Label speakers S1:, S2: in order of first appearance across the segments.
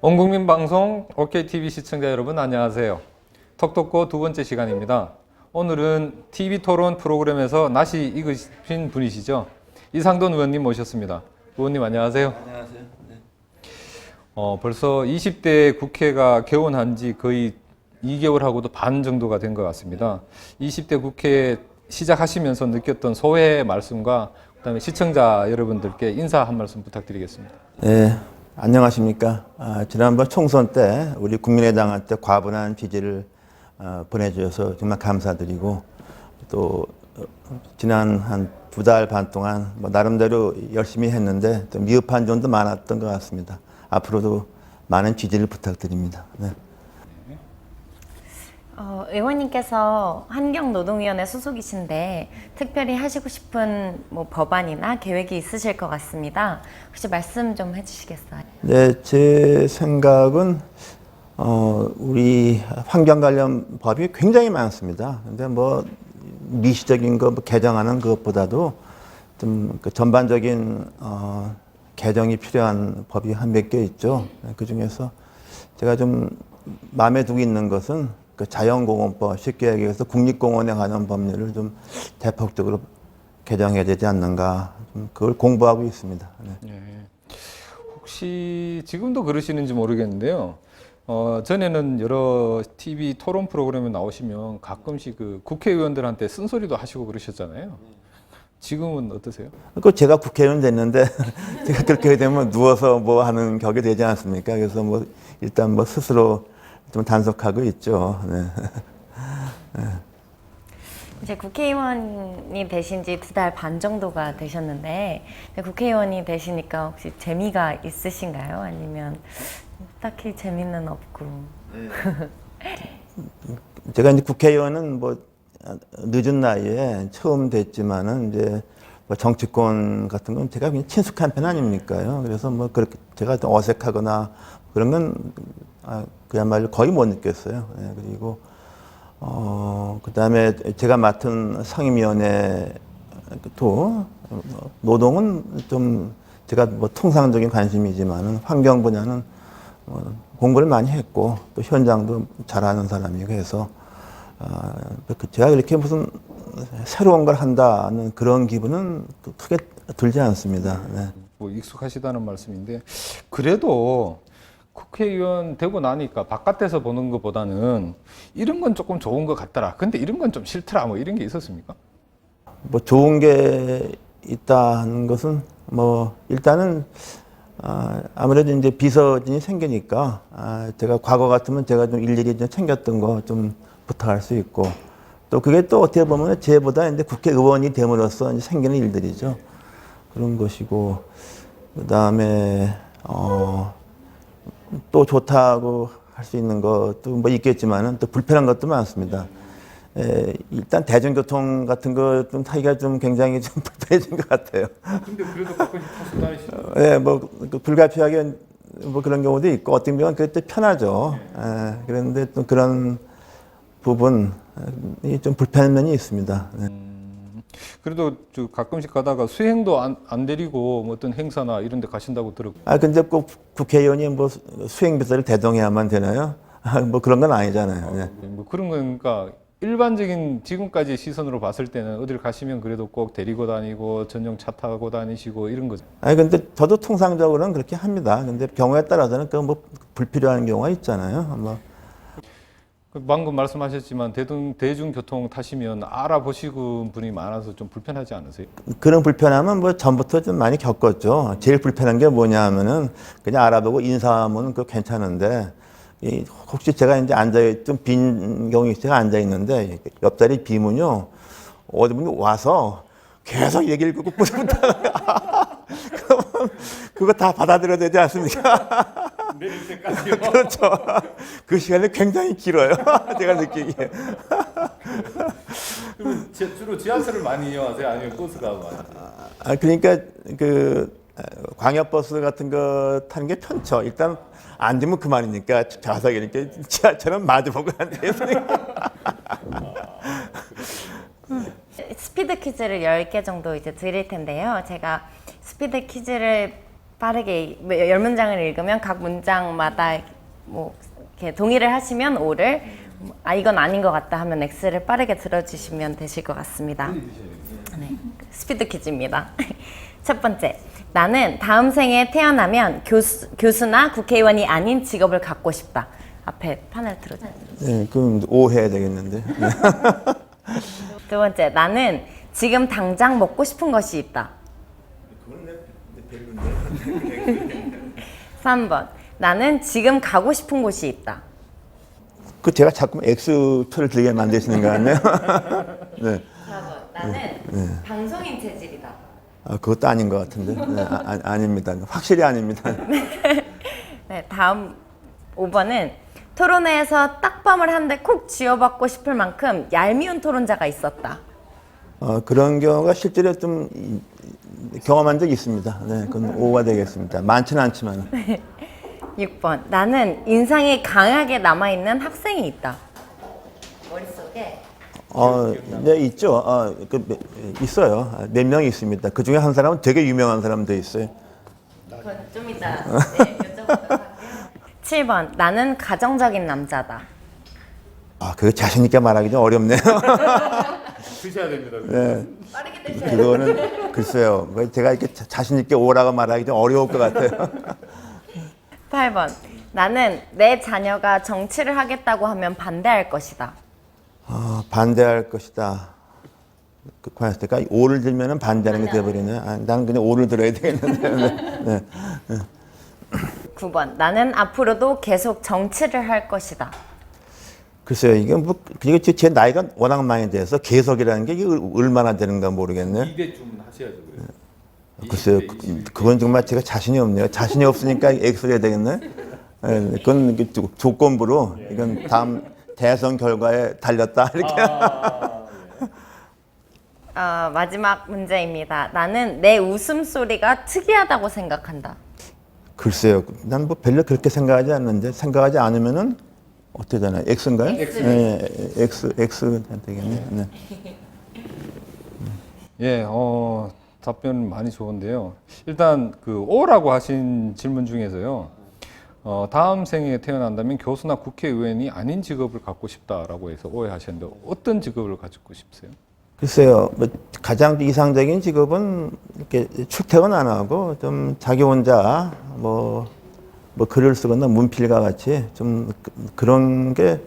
S1: 온 국민 방송 OKTV 시청자 여러분 안녕하세요. 톡톡고 두 번째 시간입니다. 오늘은 TV 토론 프로그램에서 낯이 익으신 분이시죠. 이상돈 의원님 모셨습니다. 의원님 안녕하세요.
S2: 안녕하세요. 네.
S1: 벌써 20대 국회가 개원한 지 거의 2개월하고도 반 정도가 된 것 같습니다. 20대 국회 시작하시면서 느꼈던 소회 말씀과 그다음에 시청자 여러분들께 인사 한 말씀 부탁드리겠습니다.
S2: 네, 안녕하십니까. 지난번 총선 때 우리 국민의당한테 과분한 지지를 보내주셔서 정말 감사드리고 또 지난 한 2달 반 동안 나름대로 열심히 했는데 좀 미흡한 점도 많았던 것 같습니다. 앞으로도 많은 지지를 부탁드립니다. 네.
S3: 의원님께서 환경노동위원회 소속이신데 특별히 하시고 싶은 법안이나 계획이 있으실 것 같습니다. 혹시 말씀 좀 해주시겠어요?
S2: 네, 제 생각은 우리 환경 관련 법이 굉장히 많습니다. 근데 미시적인 거 개정하는 것보다도 좀 전반적인 개정이 필요한 법이 한 몇 개 있죠. 그 중에서 제가 좀 마음에 두고 있는 것은 그 자연공원법, 쉽게 얘기해서 국립공원에 관한 법률을 좀 대폭적으로 개정해야 되지 않는가, 좀 그걸 공부하고 있습니다. 네.
S1: 네. 혹시 지금도 그러시는지 모르겠는데요. 전에는 여러 TV 토론 프로그램에 나오시면 가끔씩 그 국회의원들한테 쓴소리도 하시고 그러셨잖아요. 지금은 어떠세요?
S2: 그 제가 국회의원 됐는데 제가 그렇게 되면 누워서 하는 격이 되지 않습니까? 그래서 일단 스스로 좀 단속하고 있죠. 네.
S3: 이제 국회의원이 되신 지 2달 반 정도가 되셨는데 국회의원이 되시니까 혹시 재미가 있으신가요? 아니면 딱히 재미는 없고?
S2: 제가 이제 국회의원은 늦은 나이에 처음 됐지만은 이제 정치권 같은 건 제가 그냥 친숙한 편 아닙니까요? 그래서 그렇게 제가 좀 어색하거나 그런 건 그야말로 거의 못 느꼈어요. 네, 그리고 그다음에 제가 맡은 상임위원회도 노동은 좀 제가 통상적인 관심이지만은 환경 분야는 공부를 많이 했고 또 현장도 잘하는 사람이고 해서 제가 이렇게 무슨 새로운 걸 한다는 그런 기분은 크게 들지 않습니다. 네.
S1: 익숙하시다는 말씀인데 그래도 국회의원 되고 나니까 바깥에서 보는 것보다는 이런 건 조금 좋은 것 같더라. 근데 이런 건 좀 싫더라. 이런 게 있었습니까?
S2: 좋은 게 있다는 것은 일단은 아무래도 이제 비서진이 생기니까 제가 과거 같으면 제가 좀 일일이 좀 챙겼던 거 좀 부탁할 수 있고 또 그게 또 어떻게 보면 제보다 이제 국회의원이 됨으로써 이제 생기는 일들이죠. 그런 것이고 그다음에 또 좋다고 할 수 있는 것도 있겠지만은 또 불편한 것도 많습니다. 일단 대중교통 같은 거 좀 타기가 좀 굉장히 좀 불편해진 것 같아요.
S1: 근데 그래도 가끔씩 타고 다니시죠?
S2: 네, 불가피하게 그런 경우도 있고 어떤 경우는 그때 편하죠. 그런데 또 그런 부분이 좀 불편한 면이 있습니다. 네.
S1: 그래도 가끔씩 가다가 수행도 안 데리고 어떤 행사나 이런 데 가신다고 들었고.
S2: 근데 꼭 국회의원이 수행비서를 대동해야만 되나요? 그런 건 아니잖아요. 네.
S1: 그런 거니까 일반적인 지금까지 시선으로 봤을 때는 어딜 가시면 그래도 꼭 데리고 다니고 전용 차 타고 다니시고 이런 거죠.
S2: 근데 저도 통상적으로는 그렇게 합니다. 근데 경우에 따라서는 불필요한 경우가 있잖아요.
S1: 방금 말씀하셨지만 대중교통 타시면 알아보시고 분이 많아서 좀 불편하지 않으세요?
S2: 그런 불편함은 전부터 좀 많이 겪었죠. 제일 불편한 게 뭐냐 하면은 그냥 알아보고 인사하면 괜찮은데 혹시 제가 이제 좀 빈 경우에 제가 앉아 있는데 옆자리 비면요 어디 분이 와서 계속 얘기를 끊고부터 그러면 그거 다 받아들여야 되지 않습니까?
S1: 내릴 때까지요?
S2: 그렇죠. 그 시간이 굉장히 길어요. 제가 느끼기에.
S1: 그러면 주로 지하철을 많이 이용하세요? 아니면 버스가 많이?
S2: 그러니까 광역버스 같은 거 타는 게 편죠. 일단 앉으면 그만이니까 좌석이니까 지하철은 마주보고 앉아있으니까.
S3: 스피드 퀴즈를 10개 정도 이제 드릴 텐데요. 제가 스피드 퀴즈를 빠르게 10문장을 읽으면 각 문장마다 뭐 이렇게 동의를 하시면 O를, 이건 아닌 것 같다 하면 X를 빠르게 들어주시면 되실 것 같습니다. 네, 스피드 퀴즈입니다. 첫 번째, 나는 다음 생에 태어나면 교수나 국회의원이 아닌 직업을 갖고 싶다. 앞에 판을 들어주세요.
S2: 네, 그럼 O 해야 되겠는데. 네.
S3: 두 번째, 나는 지금 당장 먹고 싶은 것이 있다. 3번, 나는 지금 가고 싶은 곳이 있다.
S2: 그 제가 자꾸 X표를 들게 만드시는 거 아니에요? 네.
S3: 4번, 나는 방송인 체질이다.
S2: 아, 그것도 아닌 것 같은데. 네, 아닙니다. 확실히 아닙니다.
S3: 네, 다음 5번은 토론회에서 딱밤을 한 대 콕 쥐어받고 싶을 만큼 얄미운 토론자가 있었다.
S2: 그런 경우가 실제로 좀 경험한 적이 있습니다. 네, 그건 O가 되겠습니다. 많지는 않지만.
S3: 6번, 나는 인상이 강하게 남아있는 학생이 있다. 머릿속에
S2: 네, 있죠. 있어요. 몇 명 있습니다. 그 중에 한 사람은 되게 유명한 사람도 있어요.
S3: 그건 좀 이따 여쭤보도록 할게요. 7번, 나는 가정적인 남자다.
S2: 그거 자신 있게 말하기 좀 어렵네요.
S1: 드셔야 됩니다.
S2: 네,
S3: 빠르게 되셔야
S2: 그거는 글쎄요. 제가 이렇게 자신 있게 오라고 말하기 좀 어려울 것 같아요.
S3: 8번, 나는 내 자녀가 정치를 하겠다고 하면 반대할 것이다.
S2: 반대할 것이다. 그러니까 O를 들면은 반대하는 게 돼버리네. 나는 그냥 O를 들어야 되겠는데. 네.
S3: 9번, 나는 앞으로도 계속 정치를 할 것이다.
S2: 글쎄요, 이게 그리고 제 나이가 워낙 많이 돼서 계속이라는 게 이게 얼마나 되는가 모르겠네.
S1: 2대쯤 하셔야죠.
S2: 글쎄요, 그건 정말 제가 자신이 없네요. 자신이 없으니까 X를 해야 되겠네. 네, 그건 조건부로 이건 다음 대선 결과에 달렸다 이렇게.
S3: 마지막 문제입니다. 나는 내 웃음소리가 특이하다고 생각한다.
S2: 글쎄요, 난 뭐 별로 그렇게 생각하지 않는데 생각하지 않으면은 어떻게 되나요? X인가요?
S3: X.
S2: 네, X 되겠네. 네.
S1: 예, 답변 많이 좋은데요. 일단 그 O라고 하신 질문 중에서요. 다음 생에 태어난다면 교수나 국회의원이 아닌 직업을 갖고 싶다라고 해서 오해하셨는데 어떤 직업을 가지고 싶으세요?
S2: 글쎄요, 뭐 가장 이상적인 직업은 이렇게 출퇴근 안 하고 좀 자기 혼자 뭐 글을 쓰거나 문필과 같이 좀 그런 게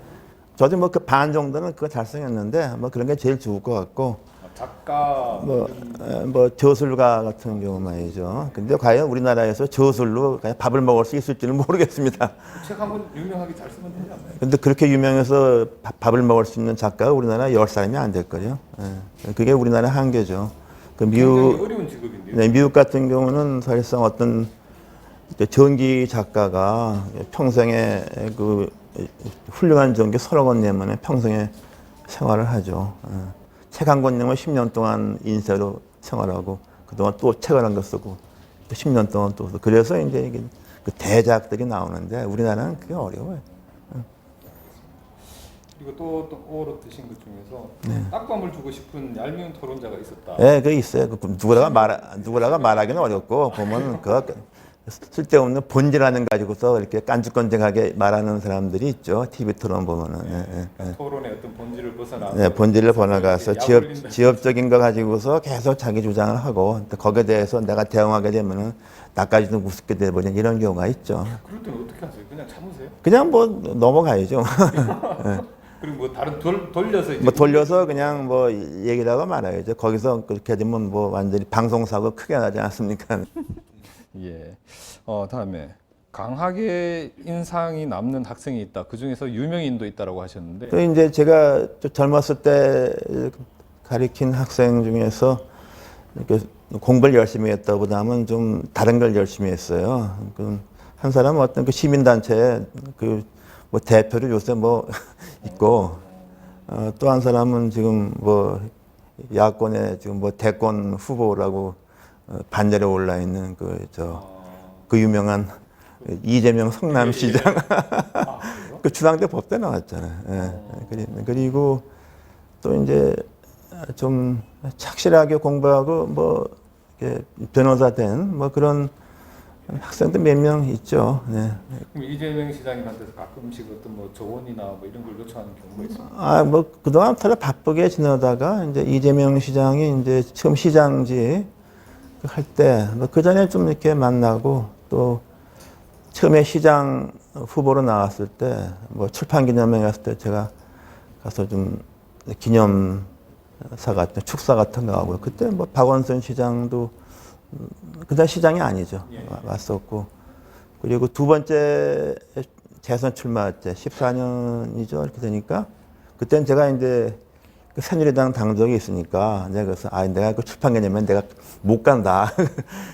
S2: 저도 뭐 그 반 정도는 그거 달성했는데 뭐 그런 게 제일 좋을 것 같고
S1: 작가
S2: 뭐 저술가 같은 경우 말이죠. 근데 과연 우리나라에서 저술로 그냥 밥을 먹을 수 있을지는 모르겠습니다.
S1: 책 한 권 유명하게 잘 쓰면 되지 않나요?
S2: 근데 그렇게 유명해서 밥을 먹을 수 있는 작가가 우리나라 10사람이 안 될 거예요. 예. 그게 우리나라 한계죠. 그
S1: 굉장히 어려운 직업인데요.
S2: 네, 미국 같은 경우는 사실상 어떤 전기 작가가 평생에 그 훌륭한 전기 서너 권 내면 평생에 생활을 하죠. 책 한 권 내면 10년 동안 인쇄로 생활하고 그동안 또 책을 한 거 쓰고 또 10년 동안 또 쓰고 그래서 이제 이게 그 대작들이 나오는데 우리나라는 그게 어려워요.
S1: 그리고 또 O로 드신 것 중에서 딱밤을 주고 싶은 얄미운 토론자가 있었다.
S2: 네, 그게 있어요. 누구라가 말하기는 어렵고 보면 그 쓸데없는 본질하는 가지고서 이렇게 깐죽건죽하게 말하는 사람들이 있죠. TV 토론 보면은.
S1: 토론의 어떤 본질을 벗어나.
S2: 네, 본질을 번나가서 지엽적인 거 가지고서 계속 자기 주장을 하고 거기에 대해서 내가 대응하게 되면은 나까지도 우습게 돼버리는 이런 경우가 있죠.
S1: 그럴 때는 어떻게 하세요? 그냥 참으세요?
S2: 그냥 뭐 넘어가야죠.
S1: 그리고 뭐 다른 돌려서 이제
S2: 뭐 돌려서 그냥 뭐 얘기를 하고 말아야죠. 거기서 그렇게 되면 뭐 완전히 방송사고 크게 나지 않습니까?
S1: 예. 다음에 강하게 인상이 남는 학생이 있다. 그 중에서 유명인도 있다라고 하셨는데.
S2: 또 이제 제가 좀 젊었을 때 가르친 학생 중에서 이렇게 공부를 열심히 했다보다는 좀 다른 걸 열심히 했어요. 한 사람은 어떤 그 시민단체 뭐 대표를 요새 뭐 있고, 또 한 사람은 지금 뭐 야권의 지금 뭐 대권 후보라고 반열에 올라 있는 그 유명한 이재명 성남시장 그 중앙대 법대 나왔잖아요. 예. 그리고 또 이제 좀 착실하게 공부하고 뭐 이렇게 변호사 된 뭐 그런 학생도 몇 명 있죠. 네.
S1: 그럼 이재명 시장님한테서 가끔씩 어떤 뭐 조언이나 뭐 이런 걸 요청하는 경우가 있습니다.
S2: 아, 뭐 그동안 다들 바쁘게 지내다가 이제 이재명 시장이 이제 처음 시장직 할 때, 뭐 그 전에 좀 이렇게 만나고 또 처음에 시장 후보로 나왔을 때, 뭐 출판 기념회 갔을 때 제가 가서 좀 기념사 같은 축사 같은 거 하고 그때 뭐 박원순 시장도 그다 시장이 아니죠. 왔었고 그리고 두 번째 대선 출마할 때 14년이죠. 이렇게 되니까 그때는 제가 이제 그 새누리당 당적이 있으니까 내가 그래서 내가 그 출판 개념면 내가 못 간다.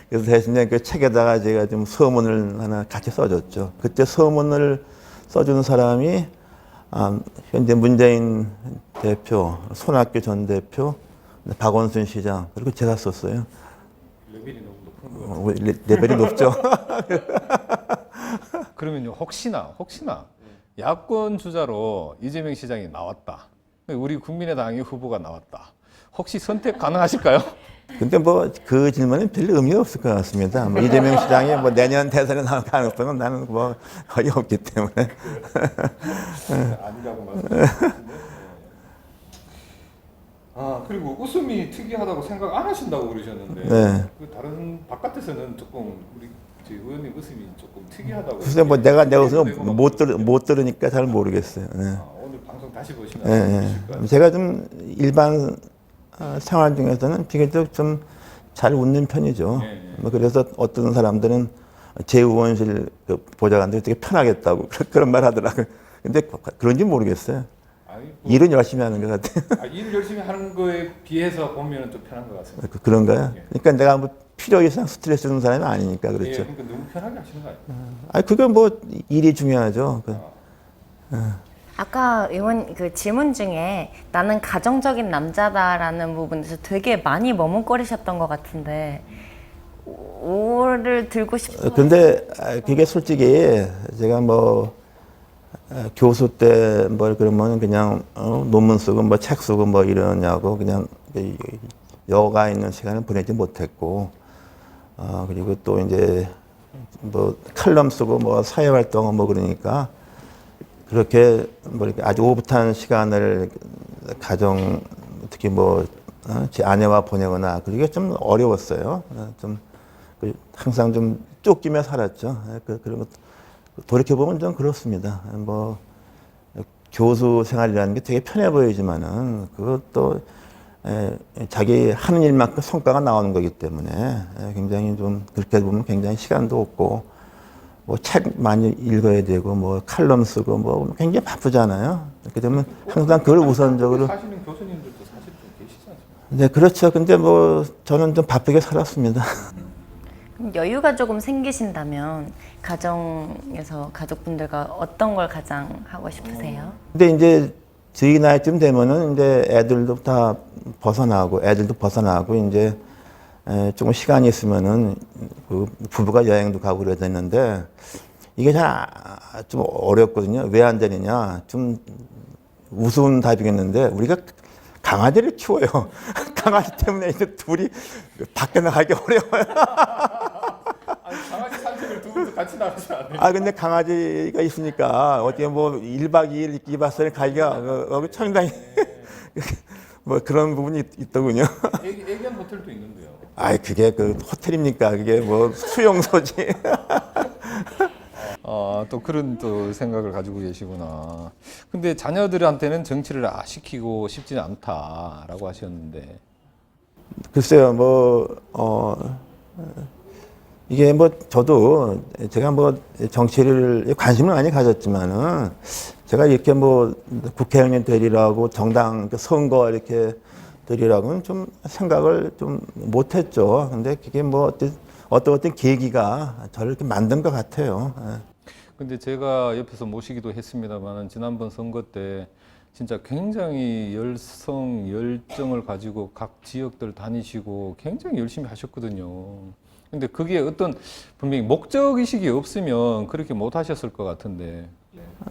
S2: 그래서 대신에 그 책에다가 제가 좀 서문을 하나 같이 써줬죠. 그때 서문을 써준 사람이 현재 문재인 대표, 손학규 전 대표, 박원순 시장 그리고 제가 썼어요.
S1: 레벨이 너무 높은 거 같아요.
S2: 레벨이 높죠.
S1: 그러면요 혹시나 야권 주자로 이재명 시장이 나왔다. 우리 국민의당의 후보가 나왔다. 혹시 선택 가능하실까요?
S2: 근데 뭐 그 질문은 별 의미가 없을 것 같습니다. 뭐 이재명 시장이 뭐 내년 대선에 나올 가능성은 나는 뭐 거의 없기 때문에.
S1: 아니라고 말씀하셨는데. 그리고 웃음이 특이하다고 생각 안 하신다고 그러셨는데
S2: 네.
S1: 그 다른 바깥에서는 조금 우리 의원님 웃음이 조금 특이하다고.
S2: 글쎄 뭐 내가 내 웃음을 못 들으니까 잘 모르겠어요. 네.
S1: 오늘 방송 다시 보시면
S2: 네,
S1: 아실까요?
S2: 네. 제가 좀 일반 생활 중에서는 비교적 좀 잘 웃는 편이죠.
S1: 네.
S2: 뭐 그래서 어떤 사람들은 제 의원실 그 보좌관들이 되게 편하겠다고 그런 말 하더라고요. 근데 그런지 모르겠어요.
S1: 아니,
S2: 일은 열심히 하는 것 같아요.
S1: 일 열심히 하는 거에 비해서 보면 좀 편한 것 같습니다.
S2: 그런가요?
S1: 예.
S2: 그러니까 내가 뭐 필요 이상 스트레스 주는 사람이 아니니까
S1: 예,
S2: 그렇죠.
S1: 그러니까 너무 편하게 하시는 거 아니에요?
S2: 아, 그게 뭐 일이 중요하죠.
S3: 아까 의원 그 질문 중에 나는 가정적인 남자다라는 부분에서 되게 많이 머뭇거리셨던 것 같은데 오를 들고 싶어요.
S2: 근데 그게 솔직히 제가 뭐 교수 때 뭐 그러면 그냥 논문 쓰고 뭐 책 쓰고 뭐 이러냐고 그냥 여가 있는 시간을 보내지 못했고 그리고 또 이제 뭐 칼럼 쓰고 뭐 사회 활동하고 뭐 그러니까 그렇게 뭐 이렇게 아주 오붓한 시간을 가정 특히 뭐 제 아내와 보내거나 그게 좀 어려웠어요. 좀 항상 좀 쫓기며 살았죠. 그런 것 돌이켜 보면 좀 그렇습니다. 뭐 교수 생활이라는 게 되게 편해 보이지만은 그것도 자기 하는 일만큼 성과가 나오는 거기 때문에 굉장히 좀 그렇게 보면 굉장히 시간도 없고 뭐 책 많이 읽어야 되고 뭐 칼럼 쓰고 뭐 굉장히 바쁘잖아요. 그렇게 되면 항상 그걸 우선적으로
S1: 사시는 교수님들도 사실 좀 계시지 않습니까?
S2: 네 그렇죠. 근데 뭐 저는 좀 바쁘게 살았습니다.
S3: 그럼 여유가 조금 생기신다면 가정에서 가족분들과 어떤 걸 가장 하고 싶으세요?
S2: 근데 이제 저희 나이쯤 되면은 이제 애들도 벗어나고 이제 조금 시간이 있으면은 그 부부가 여행도 가고 그래야 되는데 이게 잘 좀 어렵거든요. 왜 안 되느냐? 좀 우스운 답이겠는데 우리가 강아지를 키워요. 강아지 때문에 이제 둘이 밖에 나가기 어려워요.
S1: 아니, 강아지 산책을 두 분도 같이 나가시면 안 돼요?
S2: 근데 강아지가 있으니까 어떻게 뭐 1박 2일 2박 3일 가기가 상당히 뭐 그런 부분이 있더군요.
S1: 애견 호텔도 있는데요.
S2: 그게 그 호텔입니까? 그게 뭐 수용소지.
S1: 또 그런 또 생각을 가지고 계시구나. 근데 자녀들한테는 정치를 시키고 싶지는 않다라고 하셨는데.
S2: 글쎄요, 이게 뭐 저도 제가 뭐 정치를 관심을 많이 가졌지만은 제가 이렇게 뭐 국회의원 되리라고 정당 선거 이렇게 되리라고는 좀 생각을 좀 못했죠. 근데 그게 뭐 어떤 계기가 저를 이렇게 만든 것 같아요.
S1: 근데 제가 옆에서 모시기도 했습니다만 지난번 선거 때 진짜 굉장히 열정을 가지고 각 지역들 다니시고 굉장히 열심히 하셨거든요. 근데 그게 어떤 분명히 목적의식이 없으면 그렇게 못 하셨을 것 같은데.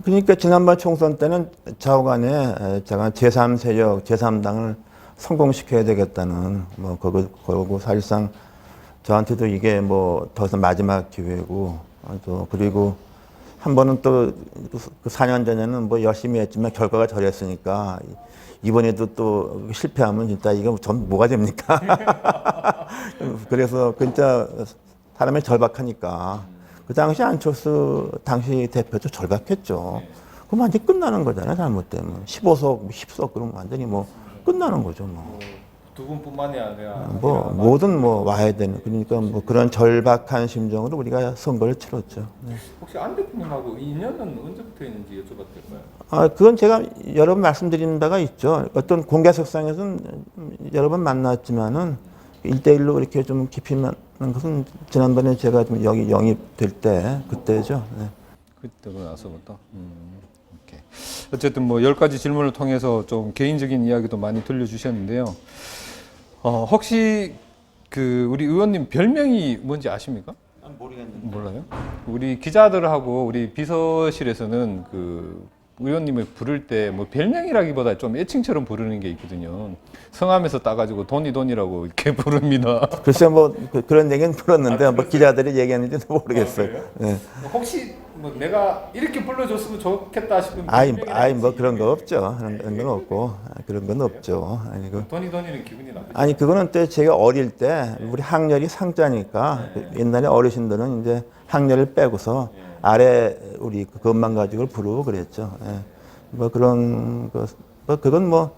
S2: 그러니까 지난번 총선 때는 좌우간에 제가 제3세력, 제3당을 성공시켜야 되겠다는 그거고 사실상 저한테도 이게 뭐 더 이상 마지막 기회고 또 그리고 한 번은 또 그 4년 전에는 뭐 열심히 했지만 결과가 저랬으니까 이번에도 또 실패하면 진짜 이거 전 뭐가 됩니까? 그래서 진짜 사람이 절박하니까 그 당시 안철수 당시 대표도 절박했죠. 그럼 완전히 끝나는 거잖아요. 잘못되면 15석, 10석 그러면 완전히 뭐 끝나는 거죠. 뭐.
S1: 두 분뿐만이 아니라
S2: 뭐 뭐든 뭐 와야 되는 그러니까 뭐 그런 절박한 심정으로 우리가 선거를 치렀죠. 네.
S1: 혹시 안 대표님하고 인연은 언제부터 있는지 여쭤봐도 될까요?
S2: 아 그건 제가 여러 번 말씀드린 바가 있죠. 어떤 공개석상에서는 여러 번 만났지만은 1대1로 이렇게 좀 깊이 만난 것은 지난번에 제가 좀 여기 영입될 때 그때죠. 네.
S1: 그때로 나서부터. 오케이. 어쨌든 뭐 10가지 질문을 통해서 좀 개인적인 이야기도 많이 들려주셨는데요. 혹시 그 우리 의원님 별명이 뭔지 아십니까?
S2: 모르겠는데.
S1: 몰라요? 우리 기자들하고 우리 비서실에서는 그 의원님을 부를 때 뭐 별명이라기보다 좀 애칭처럼 부르는 게 있거든요. 성함에서 따가지고 돈이라고 이렇게 부릅니다.
S2: 글쎄 뭐 그런 얘기는 들었는데 뭐 기자들이 얘기했는지는 모르겠어요. 네.
S1: 혹시 뭐 내가 이렇게 불러줬으면 좋겠다 싶은
S2: 아이 뭐 그런 거 없죠. 그런 건 없고 그런 건 없죠. 아니 그
S1: 돈이는 기분이 나쁘죠.
S2: 아니 그거는 때 제가 어릴 때 우리 학렬이 상자니까 옛날에 어르신들은 이제 학렬을 빼고서 아래 우리 그것만 가지고 부르고 그랬죠. 예. 뭐 그런 거 뭐 그건 뭐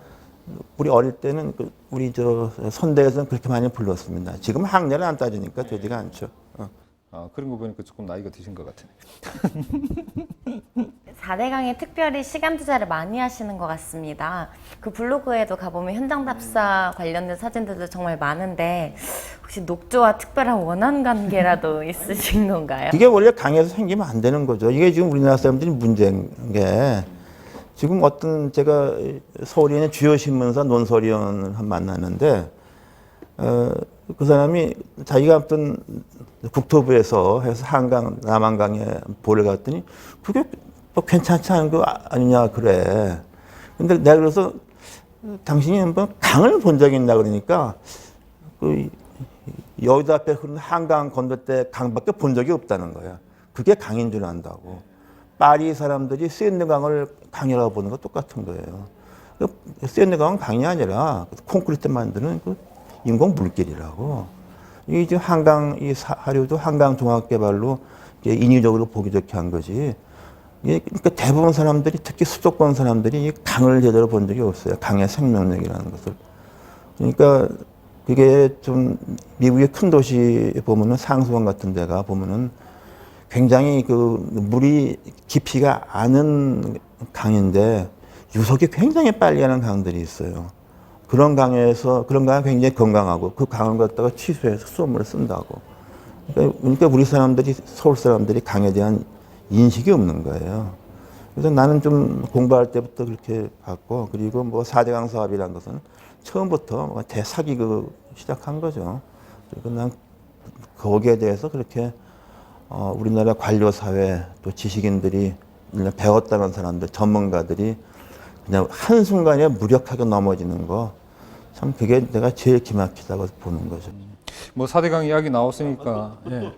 S2: 우리 어릴 때는 우리 저 선대에서는 그렇게 많이 불렀습니다. 지금 학렬은 안 따지니까 되지가 않죠.
S1: 아 그런 거 보니까 조금 나이가 드신 것 같아요.
S3: 4대강에 특별히 시간 투자를 많이 하시는 것 같습니다. 그 블로그에도 가보면 현장 답사 관련된 사진들도 정말 많은데 혹시 녹조와 특별한 원한 관계라도 있으신 건가요?
S2: 이게 원래 강에서 생기면 안 되는 거죠. 이게 지금 우리나라 사람들이 문제인 게 지금 어떤 제가 서울에 있는 주요 신문사 논설위원을 만났는데 그 사람이 자기가 어떤 국토부에서 해서 한강 남한강에 보러 갔더니 그게 뭐 괜찮지 않은 거 아니냐 그래. 근데 내가 그래서 당신이 한번 강을 본 적이 있나 그러니까 그 여의도 앞에 흐르는 한강 건널 때 강밖에 본 적이 없다는 거야. 그게 강인 줄 안다고. 파리 사람들이 세느강을 강이라고 보는 거 똑같은 거예요. 세느강은 강이 아니라 콘크리트 만드는 그 인공 물길이라고. 이 지금 한강 이 하류도 한강 종합개발로 인위적으로 보기 좋게 한 거지. 그러니까 대부분 사람들이 특히 수도권 사람들이 이 강을 제대로 본 적이 없어요. 강의 생명력이라는 것을. 그러니까 그게 좀 미국의 큰 도시 보면은 상수원 같은 데가 보면은 굉장히 그 물이 깊이가 않은 강인데 유속이 굉장히 빨리 가는 강들이 있어요. 그런 강은 굉장히 건강하고 그 강을 갖다가 취수해서 수돗물을 쓴다고. 그러니까 우리 사람들이 서울 사람들이 강에 대한 인식이 없는 거예요. 그래서 나는 좀 공부할 때부터 그렇게 봤고 그리고 뭐 4대강 사업이라는 것은 처음부터 대사기극 시작한 거죠. 그리고 난 거기에 대해서 그렇게 우리나라 관료사회 또 지식인들이 배웠다는 사람들 전문가들이 그냥 한순간에 무력하게 넘어지는 거 참 그게 내가 제일 기막히다고 보는 거죠.
S1: 뭐 4대강 이야기 나왔으니까 예.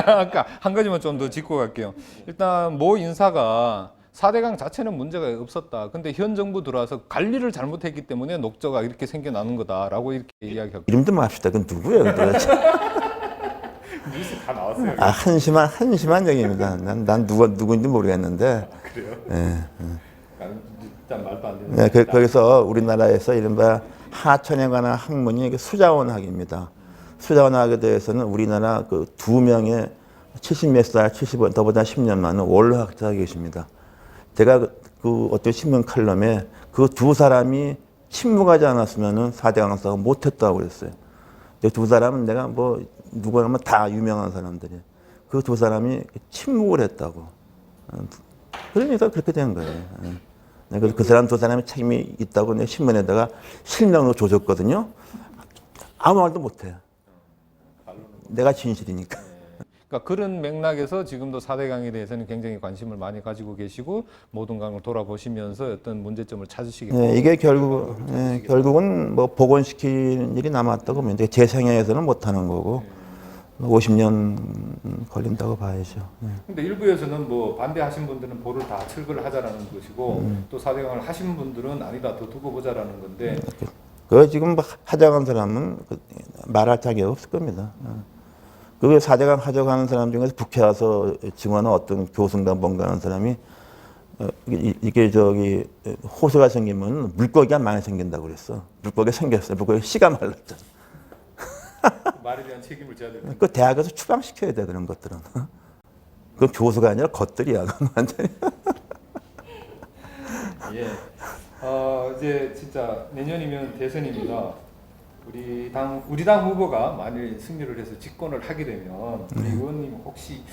S1: 아까 한 가지만 좀 더 짚고 갈게요. 일단 모 인사가 4대강 자체는 문제가 없었다. 근데 현 정부 들어와서 관리를 잘못했기 때문에 녹조가 이렇게 생겨나는 거다라고 이렇게 이야기하고.
S2: 이름 좀 합시다. 그건 누구예요?
S1: 뉴스 다 나왔어요.
S2: 아 한심한 얘기입니다. 난 누구인지 모르겠는데.
S1: 그래요?
S2: 예.
S1: 일단 말도 안 되는.
S2: 네, 거기서 우리나라에서 이른바 하천에 관한 학문이 수자원학입니다. 수자원학에 대해서는 우리나라 그 두 명의 70몇 살, 70원, 더보다 10년 많은 원로학자가 계십니다. 제가 그 어떤 신문 칼럼에 그 두 사람이 침묵하지 않았으면 4대강 사업을 못했다고 그랬어요. 두 사람은 내가 뭐 누구라면 다 유명한 사람들이 그 두 사람이 침묵을 했다고. 그러니까 그렇게 된 거예요. 그래서 그 사람 두 사람의 책임이 있다고 내가 신문에다가 실명으로 줘줬거든요. 아무 말도 못해. 내가 진실이니까.
S1: 그러니까 그런 맥락에서 지금도 4대강에 대해서는 굉장히 관심을 많이 가지고 계시고 모든 강을 돌아보시면서 어떤 문제점을 찾으시겠고
S2: 예, 이게 결국은 뭐 복원시키는 일이 남았다고 보면 이제 재생해서는 못하는 거고 50년 걸린다고 봐야죠. 예.
S1: 근데 일부에서는 뭐 반대하신 분들은 볼을 다 철거를 하자라는 것이고 또 4대강을 하신 분들은 아니다 더 두고 보자라는 건데
S2: 그 지금 하자간 사람은 말할 자격이 없을 겁니다. 그 4대강 하자가는 사람 중에서 북해 와서 증언한 어떤 교수인가 뭔가 하는 사람이 이게 저기 호수가 생기면 물고기가 많이 생긴다고 그랬어. 물고기 생겼어요. 물고기 씨가 말랐잖아.
S1: 말에 대한 책임을 져야 됩니다.
S2: 그 대학에서 추방시켜야 돼 그런 것들은. 그 교수가 아니라 것들이야. 그건 완전히.
S1: 예. 이제 진짜 내년이면 대선입니다. 우리 당 후보가 만일 승리를 해서 집권을 하게 되면 우리 의원님 혹시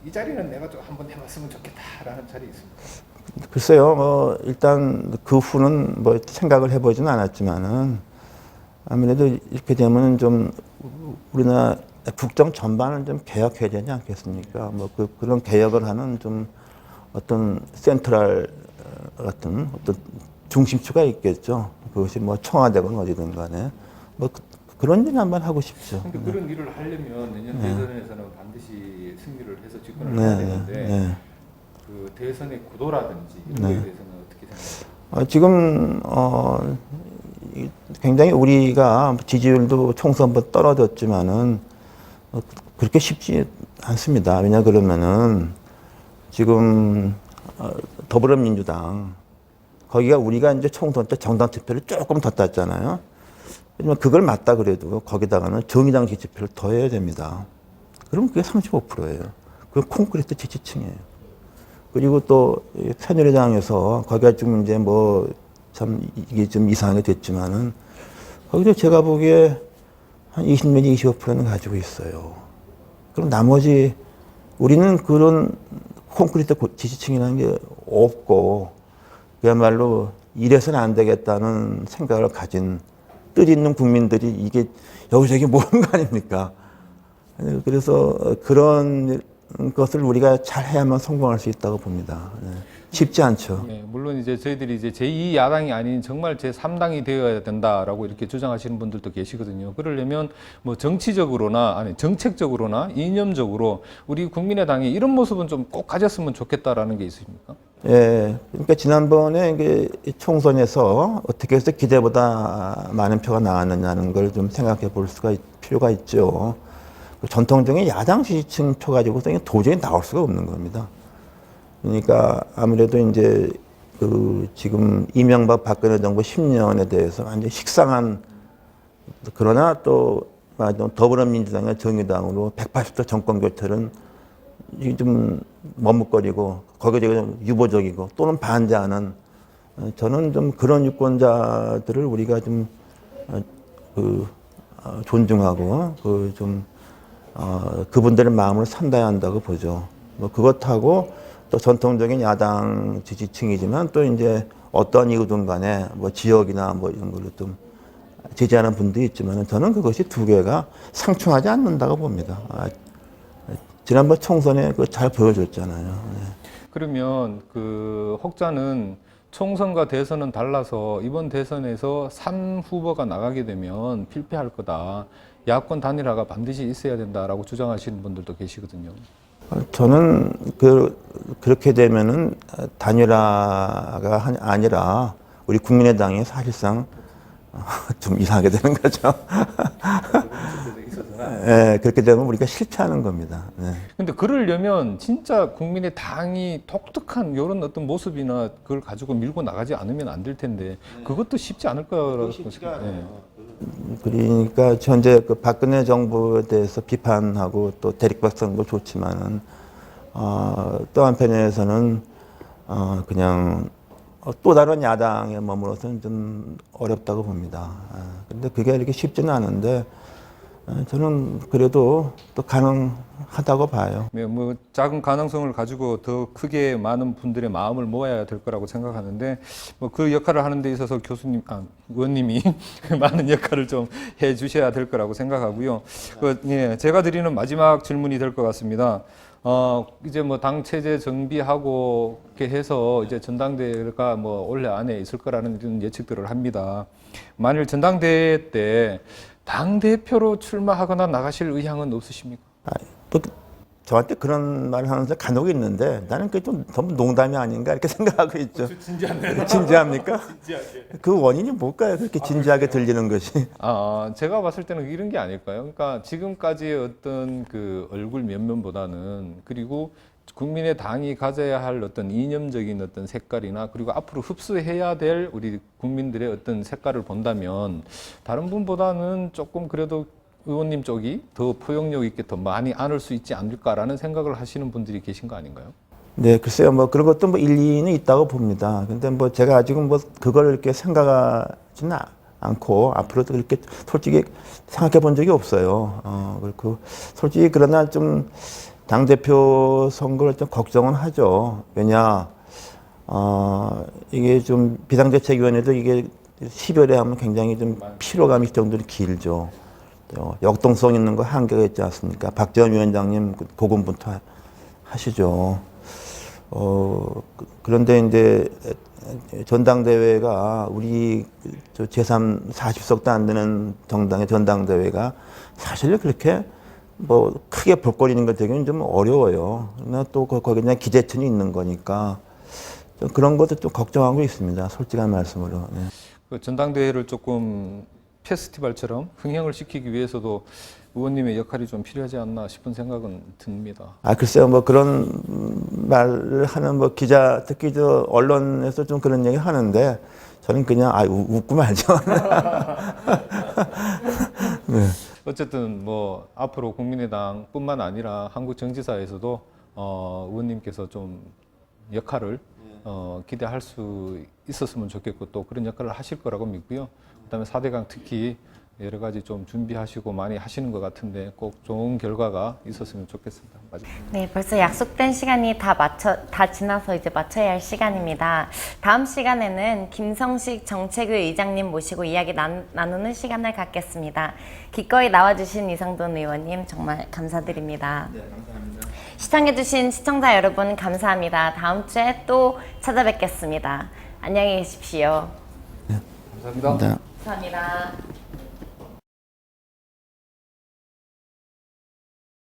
S1: 이 자리는 내가 좀 한번 해봤으면 좋겠다라는 자리 있습니까?
S2: 글쎄요, 뭐 일단 그 후는 뭐 생각을 해보지는 않았지만은 아무래도 이렇게 되면은 좀 우리나라 국정 전반을 좀 개혁해야 되지 않겠습니까? 뭐 그런 개혁을 하는 좀 어떤 센트럴 같은 어떤 중심추가 있겠죠. 그것이 뭐 청와대건 어디든 간에 뭐 그런 일 한번 하고 싶죠.
S1: 근데 그런 일을 하려면 내년 대선에서는 반드시 승리를 해서 집권을
S2: 네,
S1: 해야 되는데
S2: 네.
S1: 그 대선의 구도라든지 이런 거에 대해서는 어떻게 생각하세요?
S2: 지금 굉장히 우리가 지지율도 총선부터 떨어졌지만은 그렇게 쉽지 않습니다. 왜냐 그러면은 지금 더불어민주당 거기가 우리가 이제 총선 때 정당 투표를 조금 더 땄잖아요. 하지만 그걸 맞다 그래도 거기다가는 정의당 지지표를 더 해야 됩니다. 그럼 그게 35%예요. 그건 콘크리트 지지층이에요. 그리고 또 새누리당에서 거기가 좀 이제 뭐 참 이게 좀 이상하게 됐지만은 거기도 제가 보기에 한 20 내지 25%는 가지고 있어요. 그럼 나머지 우리는 그런 콘크리트 지지층이라는 게 없고 그야말로 이래서는 안 되겠다는 생각을 가진 뜻 있는 국민들이 이게 여기저기 모은 거 아닙니까? 그래서 그런 것을 우리가 잘 해야만 성공할 수 있다고 봅니다. 쉽지 않죠.
S1: 네, 물론 이제 저희들이 이제 제2야당이 아닌 정말 제3당이 되어야 된다라고 이렇게 주장하시는 분들도 계시거든요. 그러려면 뭐 정치적으로나 아니 정책적으로나 이념적으로 우리 국민의당이 이런 모습은 좀 꼭 가졌으면 좋겠다라는 게 있습니까?
S2: 예, 그러니까 지난번에 이게 총선에서 어떻게 해서 기대보다 많은 표가 나왔느냐는 걸 좀 생각해 볼 필요가 있죠. 전통적인 야당 지지층 표 가지고서 도저히 나올 수가 없는 겁니다. 그러니까 아무래도 이제 그 지금 이명박 박근혜 정부 10년에 대해서 완전히 식상한 그러나 또 더불어민주당과 정의당으로 180도 정권 교체는 좀 머뭇거리고 거기에 좀 유보적이고 또는 반대하는 저는 좀 그런 유권자들을 우리가 좀 존중하고 그분들의 마음을 산다야 한다고 보죠. 뭐 그것하고 또 전통적인 야당 지지층이지만 또 이제 어떤 이유든 간에 뭐 지역이나 뭐 이런 걸로 좀 지지하는 분도 있지만 저는 그것이 두 개가 상충하지 않는다고 봅니다. 지난번 총선에 그거 잘 보여줬잖아요. 네.
S1: 그러면 그 혹자는 총선과 대선은 달라서 이번 대선에서 3후보가 나가게 되면 필패할 거다. 야권 단일화가 반드시 있어야 된다라고 주장하시는 분들도 계시거든요.
S2: 저는 그렇게 되면은 단일화가 아니라 우리 국민의당이 사실상 좀 이상하게 되는 거죠. 네, 그렇게 되면 우리가 실패하는 겁니다. 네.
S1: 근데 그러려면 진짜 국민의당이 독특한 이런 어떤 모습이나 그걸 가지고 밀고 나가지 않으면 안 될 텐데 그것도 쉽지 않을 거라고 생각해요. 네.
S2: 그러니까 현재 그 박근혜 정부에 대해서 비판하고 또 대립박성도 좋지만은 또 한편에서는 그냥 또 다른 야당에 머물러서는 좀 어렵다고 봅니다. 근데 그게 이렇게 쉽지는 않은데 저는 그래도 또 가능하다고 봐요.
S1: 네, 뭐 작은 가능성을 가지고 더 크게 많은 분들의 마음을 모아야 될 거라고 생각하는데 뭐 그 역할을 하는 데 있어서 의원님이 많은 역할을 좀 해주셔야 될 거라고 생각하고요. 예, 제가 드리는 마지막 질문이 될 것 같습니다. 이제 뭐 당 체제 정비하고 이렇게 해서 이제 전당대회가 뭐 올해 안에 있을 거라는 이런 예측들을 합니다. 만일 전당대회 때 당 대표로 출마하거나 나가실 의향은 없으십니까?
S2: 또 저한테 그런 말을 하는 사람 간혹 있는데 나는 그게 좀 너무 농담이 아닌가 이렇게 생각하고 있죠. 진지합니까? 그 원인이 뭘까요? 그렇게 진지하게 들리는 것이.
S1: 제가 봤을 때는 이런 게 아닐까요? 그러니까 지금까지의 어떤 그 얼굴 면면보다는 그리고 국민의 당이 가져야 할 어떤 이념적인 어떤 색깔이나 그리고 앞으로 흡수해야 될 우리 국민들의 어떤 색깔을 본다면 다른 분보다는 조금 그래도 의원님 쪽이 더 포용력 있게 더 많이 안을 수 있지 않을까라는 생각을 하시는 분들이 계신 거 아닌가요?
S2: 네, 글쎄요, 뭐 그런 것도 뭐 일리는 있다고 봅니다. 근데 뭐 제가 아직은 뭐 그걸 이렇게 생각하지는 않고 앞으로도 그렇게 솔직히 생각해 본 적이 없어요. 그렇고 솔직히 그러나 좀 당대표 선거를 좀 걱정은 하죠. 왜냐, 이게 좀 비상대책위원회도 이게 10월에 하면 굉장히 좀 피로감이 정도로 길죠. 역동성 있는 거 한계가 있지 않습니까? 박지원 위원장님 고군분투 하시죠. 그런데 이제 전당대회가 우리 제3 40석도 안 되는 정당의 전당대회가 사실 그렇게 뭐 크게 볼거리는 것 되기는 좀 어려워요. 그러나 또 거기에 그냥 기재천이 있는 거니까 좀 그런 것도 좀 걱정하고 있습니다. 솔직한 말씀으로. 네.
S1: 그 전당대회를 조금 페스티벌처럼 흥행을 시키기 위해서도 의원님의 역할이 좀 필요하지 않나 싶은 생각은 듭니다.
S2: 글쎄요, 뭐 그런 말을 하는 뭐 기자, 특히 저 언론에서 좀 그런 얘기 하는데 저는 그냥 웃고 말죠. 네.
S1: 어쨌든 뭐 앞으로 국민의당뿐만 아니라 한국 정치사에서도 의원님께서 좀 역할을 기대할 수 있었으면 좋겠고 또 그런 역할을 하실 거라고 믿고요. 그다음에 4대강 특히 여러 가지 좀 준비하시고 많이 하시는 것 같은데 꼭 좋은 결과가 있었으면 좋겠습니다.
S3: 네, 벌써 약속된 시간이 다 지나서 이제 마쳐야 할 시간입니다. 다음 시간에는 김성식 정책위 의장님 모시고 이야기 나누는 시간을 갖겠습니다. 기꺼이 나와주신 이상돈 의원님 정말 감사드립니다.
S2: 네, 감사합니다.
S3: 시청해주신 시청자 여러분 감사합니다. 다음 주에 또 찾아뵙겠습니다. 안녕히 계십시오.
S1: 감사합니다.
S3: 감사합니다.